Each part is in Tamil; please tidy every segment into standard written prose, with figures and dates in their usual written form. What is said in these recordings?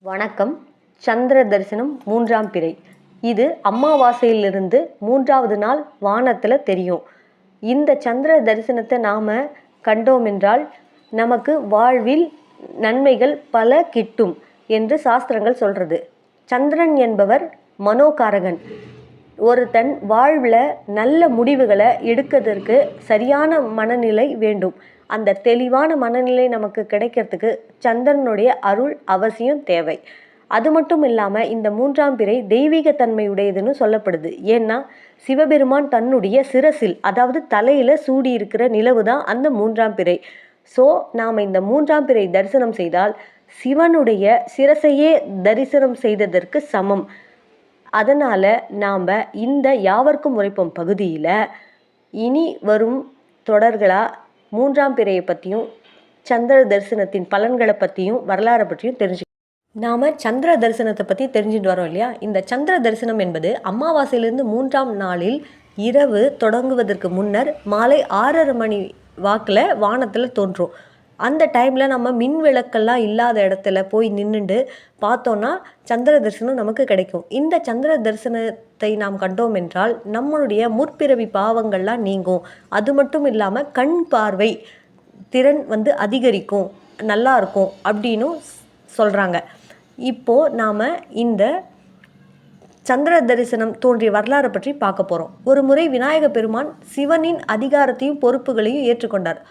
வணக்கம். சந்திர தரிசனம் 3ஆம் பிறை. இது அமாவாசையிலிருந்து 3வது நாள் வானத்தில் தெரியும். இந்த சந்திர தரிசனத்தை நாம் கண்டோம் என்றால் நமக்கு வாழ்வில் நன்மைகள் பல கிட்டும் என்று சாஸ்திரங்கள் சொல்கிறது. சந்திரன் என்பவர் மனோகாரகன். ஒருத்தன் வாழ்வில் நல்ல முடிவுகளை எடுக்கிறதுக்கு சரியான மனநிலை வேண்டும். அந்த தெளிவான மனநிலை நமக்கு கிடைக்கிறதுக்கு சந்திரனுடைய அருள் அவசியம் தேவை. அது மட்டும் இல்லாமல் இந்த 3ஆம் பிறை தெய்வீக தன்மையுடையதுன்னு சொல்லப்படுது. ஏன்னா சிவபெருமான் தன்னுடைய சிரசில், அதாவது தலையில் சூடி இருக்கிற நிலவு தான் அந்த 3ஆம் பிறை. ஸோ நாம் இந்த 3ஆம் பிறை தரிசனம் செய்தால் சிவனுடைய சிரசையே தரிசனம் செய்ததற்கு சமம். அதனால் நாம் இந்த யாவர்க்கும் உரைப்போம் பகுதியில் இனி வரும் தொடர்களாக 3ஆம் பிறையை பற்றியும் சந்திர தரிசனத்தின் பலன்களை பற்றியும் வரலாறை பற்றியும் தெரிஞ்சுக்கணும். நாம் சந்திர தரிசனத்தை பற்றி தெரிஞ்சுட்டு வரோம் இல்லையா? இந்த சந்திர தரிசனம் என்பது அமாவாசையிலிருந்து 3ஆம் நாளில் இரவு தொடங்குவதற்கு முன்னர் மாலை 6:30 மணி வாக்கில் வானத்தில் தோன்றும். அந்த டைமில் நம்ம மின் விளக்கெல்லாம் இல்லாத இடத்துல போய் நின்றுண்டு பார்த்தோன்னா சந்திர தரிசனம் நமக்கு கிடைக்கும். இந்த சந்திர தரிசனத்தை நாம் கண்டோம் என்றால் நம்மளுடைய முற்பிறவி பாவங்கள்லாம் நீங்கும். அது மட்டும் இல்லாமல் கண் பார்வை திறன் அதிகரிக்கும், நல்லா இருக்கும் அப்படின்னு சொல்கிறாங்க. இப்போது நாம் இந்த சந்திர தரிசனம் தோன்றிய வரலாறை பற்றி பார்க்க போகிறோம். ஒரு முறை விநாயக பெருமான் சிவனின் அதிகாரத்தையும் பொறுப்புகளையும் ஏற்றுக்கொண்டார்.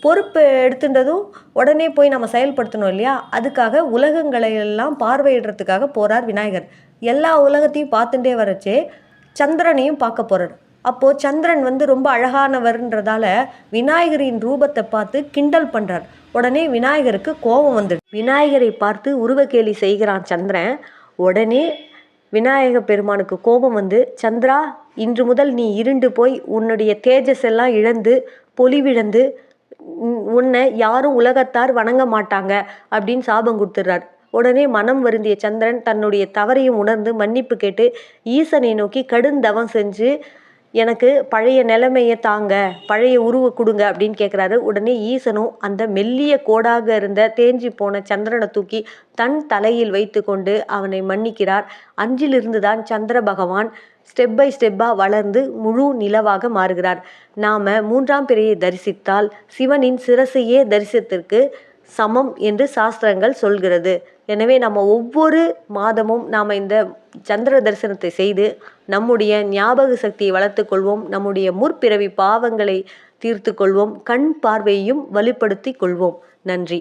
பொறுப்பு எடுத்துட்டதும் உடனே போய் நம்ம செயல்படுத்தணும் இல்லையா? அதுக்காக உலகங்களை எல்லாம் பார்வையிடுறதுக்காக போகிறார் விநாயகர். எல்லா உலகத்தையும் பார்த்துட்டே வரச்சே சந்திரனையும் பார்க்க போகிறார். அப்போது சந்திரன் ரொம்ப அழகானவர்ன்றதால விநாயகரின் ரூபத்தை பார்த்து கிண்டல் பண்ணுறார். உடனே விநாயகருக்கு கோபம் வந்துடுது. விநாயகரை பார்த்து உருவக்கேலி செய்கிறான் சந்திரன். உடனே விநாயக பெருமானுக்கு கோபம் வந்து, சந்திரா, இன்று முதல் நீ இருண்டு போய் உன்னுடைய தேஜஸ் எல்லாம் இழந்து பொலிவிழந்து உன்னை யாரும் உலகத்தார் வணங்க மாட்டாங்க அப்படின்னு சாபம் கொடுத்துட்றார். உடனே மனம் வருந்திய சந்திரன் தன்னுடைய தவறையும் உணர்ந்து மன்னிப்பு கேட்டு ஈசனை நோக்கி கடுந்தவம் செஞ்சு எனக்கு பழைய நிலைமையை தாங்க, பழைய உருவ கொடுங்க அப்படின்னு கேட்குறாரு. உடனே ஈசனும் அந்த மெல்லிய கோடாக இருந்த தேஞ்சி போன சந்திரனை தூக்கி தன் தலையில் வைத்து கொண்டு அவனை மன்னிக்கிறார். அஞ்சிலிருந்து தான் சந்திர பகவான் ஸ்டெப் பை ஸ்டெப்பாக வளர்ந்து முழு நிலவாக மாறுகிறார். நாம் 3ஆம் பிறையை தரிசித்தால் சிவனின் சிரசையே தரிசனத்திற்கு சமம் என்று சாஸ்திரங்கள் சொல்கிறது. எனவே நம்ம ஒவ்வொரு மாதமும் நாம் இந்த சந்திர தரிசனத்தை செய்து நம்முடைய ஞாபக சக்தியை வளர்த்து கொள்வோம், நம்முடைய முற்பிறவி பாவங்களை தீர்த்து கொள்வோம், கண் பார்வையையும் வலுப்படுத்தி கொள்வோம். நன்றி.